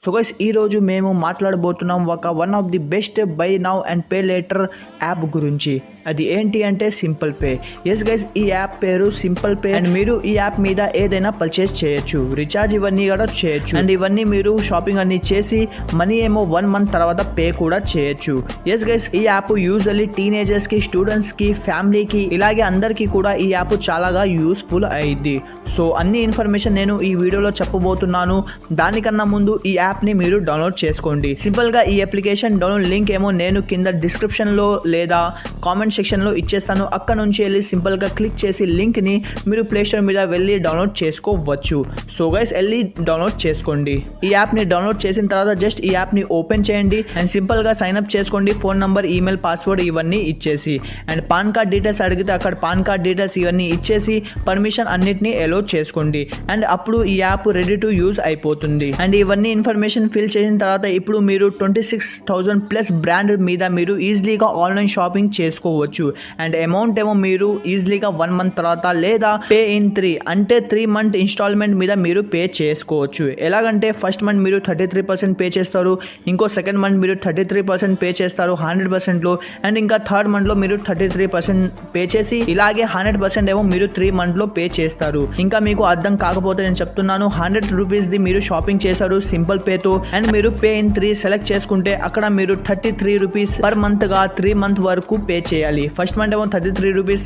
So guys ఈ రోజు మేము మాట్లాడబోతున్నాం one of the best by now and pay later app గురించి. అది ఏంటి అంటే సింపుల్ పే. ఎస్ గైస్, ఈ యాప్ పేరు సింపుల్ పే అండ్ మీరు ఈ యాప్ మీద ఏదైనా పర్చేస్ చేయొచ్చు, రీఛార్జ్ ఇవన్నీ కూడా చేయొచ్చు అండ్ ఇవన్నీ మీరు షాపింగ్ అన్ని చేసి మనీ ఏమో 1 month తర్వాత పే కూడా చేయొచ్చు. ఎస్ గైస్, ఈ యాప్ యూజువల్లీ టీనేజర్స్ కి, స్టూడెంట్స్ కి, ఫ్యామిలీకి ఇలాగే అందరికీ కూడా ఈ యాప్ చాలాగా యూస్ఫుల్ అయింది. సో అన్ని ఇన్ఫర్మేషన్ నేను ఈ వీడియోలో చెప్పబోతున్నాను. దానికన్నా ముందు ఈ యాప్ని మీరు డౌన్లోడ్ చేసుకోండి. సింపుల్గా ఈ అప్లికేషన్ డౌన్లోడ్ లింక్ ఏమో నేను కింద డిస్క్రిప్షన్లో లేదా కామెంట్ సెక్షన్లో ఇచ్చేస్తాను. అక్కడ నుంచి వెళ్ళి సింపుల్గా క్లిక్ చేసి లింక్ని మీరు ప్లేస్టోర్ మీద వెళ్ళి డౌన్లోడ్ చేసుకోవచ్చు. సో గైస్ వెళ్ళి డౌన్లోడ్ చేసుకోండి. ఈ యాప్ని డౌన్లోడ్ చేసిన తర్వాత జస్ట్ ఈ యాప్ని ఓపెన్ చేయండి అండ్ సింపుల్గా సైన్అప్ చేసుకోండి. ఫోన్ నంబర్, ఈమెయిల్, పాస్వర్డ్ ఇవన్నీ ఇచ్చేసి అండ్ పాన్ కార్డ్ డీటెయిల్స్ అడిగితే అక్కడ పాన్ కార్డ్ డీటెయిల్స్ ఇవన్నీ ఇచ్చేసి పర్మిషన్ అన్నిటిని ఎలో చేసుకోండి అండ్ అప్పుడు ఈ యాప్ రెడీ టు యూజ్ అయిపోతుంది. అండ్ ఇవన్నీ ఇన్ఫర్మేషన్ ఫిల్ చేసిన తర్వాత ఇప్పుడు మీరు 26,000+ బ్రాండ్ మీద మీరు ఈజీలీగా ఆన్లైన్ షాపింగ్ చేసుకోవచ్చు. అండ్ అమౌంట్ ఏమో మీరు ఈజీలీగా 1 month తర్వాత లేదా పే ఇన్ 3 అంటే 3 month ఇన్స్టాల్మెంట్ మీద మీరు పే చేసుకోవచ్చు. ఎలాగంటే ఫస్ట్ మంత్ మీరు 33% పే చేస్తారు, ఇంకో సెకండ్ మంత్ మీరు 33% పే చేస్తారు 100%లో అండ్ ఇంకా థర్డ్ మంత్లో మీరు 33% పే చేసి ఇలాగే 100% ఏమో మీరు 3 monthలో పే చేస్తారు. ఇంకా మీకు అర్థం కాకపోతే నేను చెప్తున్నాను, 100 రూపీస్ది మీరు షాపింగ్ చేశారు సింపుల్ పేతో అండ్ మీరు పే ఇన్ 3 సెలెక్ట్ చేసుకుంటే అక్కడ మీరు 33 రూపీస్ పర్ మంత్గా 3 month వరకు పే చేయాలి. ఫస్ట్ మంత్ ఏమో 33 రూపీస్,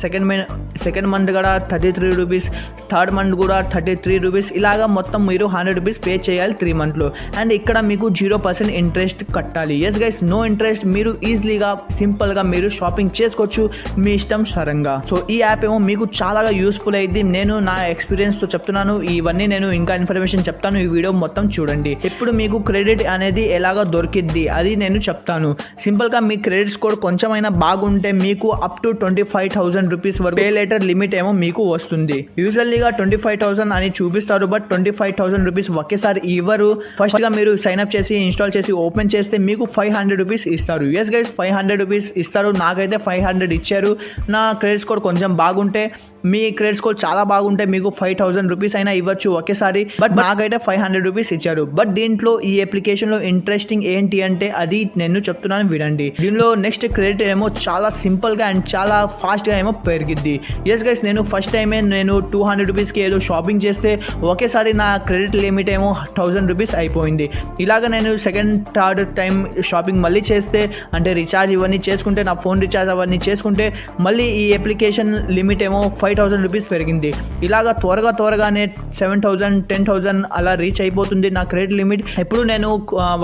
సెకండ్ మంత్ కూడా 33 రూపీస్, థర్డ్ మంత్ కూడా 33 రూపీస్, ఇలాగా మొత్తం మీరు 100 రూపీస్ పే చేయాలి 3 monthలో అండ్ ఇక్కడ మీకు 0% ఇంట్రెస్ట్ కట్టాలి. Yes guys, no interest. మీరు ఈజీలీగా సింపుల్గా మీరు షాపింగ్ చేసుకోవచ్చు మీ ఇష్టం సరంగా. సో ఈ యాప్ ఏమో మీకు చాలా యూస్ఫుల్ అయింది. నేను నా ఎక్స్పీరియన్స్తో చెప్తున్నాను. ఇవన్నీ నేను ఇంకా ఇన్ఫర్మేషన్ చెప్తాను, ఈ వీడియో మొత్తం చూడండి. ఇప్పుడు మీకు క్రెడిట్ అనేది ఎలాగ దొరికిద్ది అది నేను చెప్తాను. సింపుల్గా మీ క్రెడిట్ స్కోర్ కొంచెమైనా బాగుంటే మీకు అప్ టు 25,000 రూపీస్ వరకు పే లేటర్ లిమిట్ ఏమో మీకు వస్తుంది. యూజువల్లీగా 25,000 అని చూపిస్తారు, బట్ 25,000 రూపీస్ ఒకేసారి ఇవ్వరు. ఫస్ట్గా మీరు సైన్అప్ చేసి ఇన్స్టాల్ చేసి ఓపెన్ చేస్తే మీకు 500 రూపీస్ ఇస్తారు. ఎస్ గైస్, 500 రూపీస్ ఇస్తారు. నాకైతే 500 ఇచ్చారు. నా క్రెడిట్ స్కోర్ కొంచెం బాగుంటే, మీ క్రెడిట్ స్కోర్ చాలా బాగుంటే మీకు 5,000 రూపీస్ అయినా ఇవ్వచ్చు ఒకేసారి, బట్ నాకైతే 500 రూపీస్ ఇచ్చారు. బట్ దీంట్లో ఈ అప్లికేషన్లో ఇంట్రెస్టింగ్ ఏంటి అంటే అది నేను చెప్తున్నాను వినండి. దీనిలో నెక్స్ట్ క్రెడిట్ ఏమో చాలా సింపుల్గా అండ్ చాలా ఫాస్ట్గా ఏమో పెరిగిద్ది. ఎస్ గైస్, నేను ఫస్ట్ టైమే నేను 200 రూపీస్కి ఏదో షాపింగ్ చేస్తే ఒకేసారి నా క్రెడిట్ లిమిట్ ఏమో 1000 రూపీస్ అయిపోయింది. ఇలాగ నేను సెకండ్ థర్డ్ టైం షాపింగ్ మళ్ళీ చేస్తే అంటే రీఛార్జ్ ఇవన్నీ చేసుకుంటే, నా ఫోన్ రీఛార్జ్ అవన్నీ చేసుకుంటే మళ్ళీ ఈ అప్లికేషన్ లిమిట్ ఏమో 5,000 రూపీస్ పెరిగింది. ఇలాగ త్వరగానే 7,000 10,000 అలా రీచ్ అయిపోతుంది నా క్రెడిట్ లిమిట్. ఇప్పుడు నేను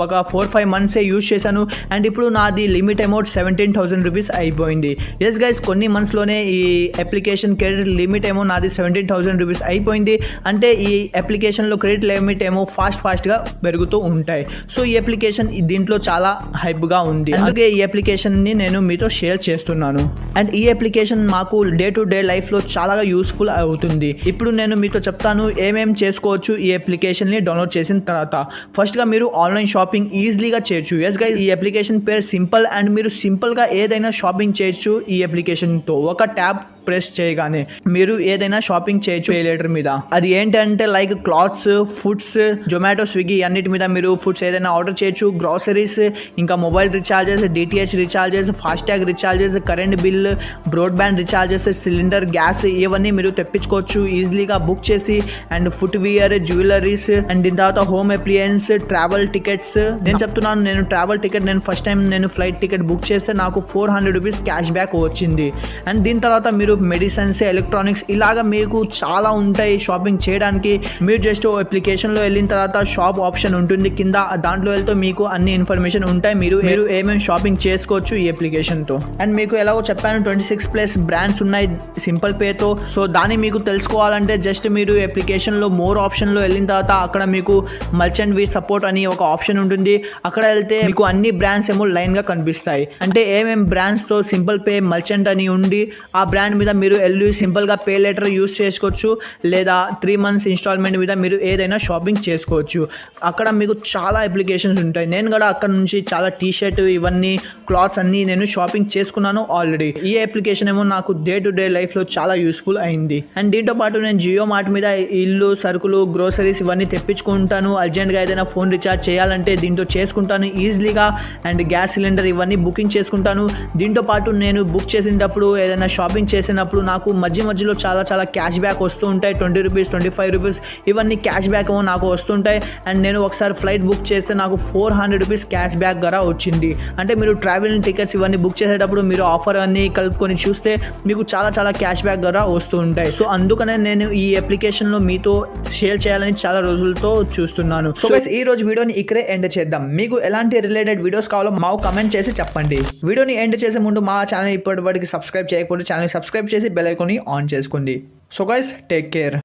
ఒక 4-5 monthsే యూజ్ చేశాను అండ్ ఇప్పుడు నాది లిమిట్ అమౌంట్ 17,000 రూపీస్ అయిపోయింది. ఎస్ గైస్, కొన్ని మంత్స్లోనే ఈ అప్లికేషన్ క్రెడిట్ లిమిట్ ఏమో నాది 17,000 రూపీస్ అయిపోయింది. అంటే ఈ అప్లికేషన్లో క్రెడిట్ లిమిట్ ఏమో ఫాస్ట్గా పెరుగుతూ ఉంటాయి. సో ఈ అప్లికేషన్ దీంట్లో చాలా హైప్గా ఉంది, అందుకే ఈ అప్లికేషన్ని నేను మీతో షేర్ చేస్తున్నాను. అండ్ ఈ అప్లికేషన్ మాకు డే టు డే లైఫ్లో చాలా యూస్ఫుల్ అవుతుంది. ఇప్పుడు నేను మీతో చెప్తాను ఏమేమి చేసుకోవచ్చు ఈ అప్లికేషన్ని డౌన్లోడ్ చేసిన తర్వాత. ఫస్ట్గా మీరు ఆన్లైన్ షాపింగ్ ఈజీలీగా చేయొచ్చు. ఎస్ గైస్, ఈ అప్లికేషన్ పేరు సింపుల్ అండ్ మీరు సింపుల్గా ఏదైనా షాపింగ్ చేయొచ్చు ఈ అప్లికేషన్తో. ఒక ట్యాబ్ ప్రెస్ చేయగానే మీరు ఏదైనా షాపింగ్ చేయొచ్చు పే లేటర్ మీద. అది ఏంటంటే like clothes, foods, Zomato, Swiggy అన్నిటి మీద మీరు ఫుడ్స్ ఏదైనా ఆర్డర్ చేయొచ్చు, గ్రాసరీస్, ఇంకా mobile recharges, DTH recharges, FASTag recharges, current bill, broadband recharges, cylinder, gas ఇవన్నీ మీరు తెప్పించుకోవచ్చు ఈజీలీగా బుక్ చేసి. అండ్ ఫుట్వేర్, జ్యువెలరీస్ అండ్ దీని తర్వాత హోమ్ అప్లియన్స్, ట్రావెల్ టికెట్స్. నేను చెప్తున్నాను, నేను ట్రావెల్ టికెట్ నేను ఫస్ట్ టైం నేను ఫ్లైట్ టికెట్ బుక్ చేస్తే నాకు 400 రూపీస్ క్యాష్ బ్యాక్ వచ్చింది. అండ్ దీని తర్వాత మీరు మెడిసిన్స్, ఎలక్ట్రానిక్స్ ఇలాగా మీకు చాలా ఉంటాయి షాపింగ్ చేయడానికి. మీరు జస్ట్ అప్లికేషన్లో వెళ్ళిన తర్వాత షాప్ ఆప్షన్ ఉంటుంది కింద, దాంట్లో వెళ్తే మీకు అన్ని ఇన్ఫర్మేషన్ ఉంటాయి. మీరు ఏమేమి షాపింగ్ చేసుకోవచ్చు ఈ అప్లికేషన్తో. అండ్ మీకు ఎలాగో చెప్పాను 26+ బ్రాండ్స్ ఉన్నాయి సింపుల్ పేతో. సో దాన్ని మీకు తెలుసుకోవాలంటే జస్ట్ మీరు అప్లికేషన్లో మోర్ ఆప్షన్లో వెళ్ళిన తర్వాత అక్కడ మీకు మర్చెంట్ వి సపోర్ట్ అని ఒక ఆప్షన్ ఉంటుంది. అక్కడ వెళ్తే మీకు అన్ని బ్రాండ్స్ ఏమో లైన్గా కనిపిస్తాయి. అంటే ఏమేమి బ్రాండ్స్తో సింపుల్ పే మర్చెంట్ అని ఉండి ఆ బ్రాండ్ మీద మీరు వెళ్ళి సింపుల్గా పే లెటర్ యూస్ చేసుకోవచ్చు, లేదా 3 months ఇన్స్టాల్మెంట్ మీద మీరు ఏదైనా షాపింగ్ చేసుకోవచ్చు. అక్కడ మీకు చాలా అప్లికేషన్స్ ఉంటాయి. నేను కూడా అక్కడ నుంచి చాలా టీ-షర్ట్ ఇవన్నీ క్లాత్స్ అన్నీ నేను షాపింగ్ చేసుకున్నాను ఆల్రెడీ. ఈ అప్లికేషన్ ఏమో నాకు డే టు డే లైఫ్లో చాలా యూస్ఫుల్ అయింది. అండ్ దీంతో పాటు నేను జియో మార్ట్ మీద ఇల్లు సరుకులు గ్రోసరీస్ ఇవన్నీ తెప్పించుకుంటాను. అర్జెంట్గా ఏదైనా ఫోన్ రీఛార్జ్ చేయాలంటే దీంతో చేసుకుంటాను ఈజీలీగా. అండ్ గ్యాస్ సిలిండర్ ఇవన్నీ బుకింగ్ చేసుకుంటాను. దీంతో పాటు నేను బుక్ చేసేటప్పుడు ఏదైనా షాపింగ్ చేసినప్పుడు నాకు మధ్యలో చాలా క్యాష్ బ్యాక్ వస్తూ ఉంటాయి. 20 రూపీస్ 25 రూపీస్ ఇవన్నీ క్యాష్ బ్యాక్ ఏమో నాకు వస్తుంటాయి. అండ్ నేను ఒకసారి ఫ్లైట్ బుక్ చేస్తే నాకు 400 రూపీస్ క్యాష్ బ్యాక్ కూడా వచ్చింది. అంటే మీరు ట్రావెలింగ్ టికెట్స్ ఇవన్నీ బుక్ చేసేటప్పుడు మీరు ఆఫర్ అన్నీ కలుపుకొని చూస్తే మీకు చాలా క్యాష్ బ్యాక్ కూడా వస్తూ ఉంటాయి. సో అందుకనే నేను ఈ అప్లికేషన్లో మీతో షేర్ చేయాలని చాలా రోజులతో చూస్తున్నాను. సో గైస్ ఈ రోజు వీడియోని ఇక్కడే ఎండ్ చేద్దాం. మీకు ఎలాంటి రిలేటెడ్ వీడియోస్ కావాలో మాకు కమెంట్ చేసి చెప్పండి. వీడియోని ఎండ్ చేసే ముందు మా ఛానల్ ఇప్పటివరకు సబ్స్క్రైబ్ చేయకపోతే ఛానల్ సబ్స్క్రైబ్ చేసి బెల్ ఐకాన్ని ఆన్ చేసుకోండి. So guys take care.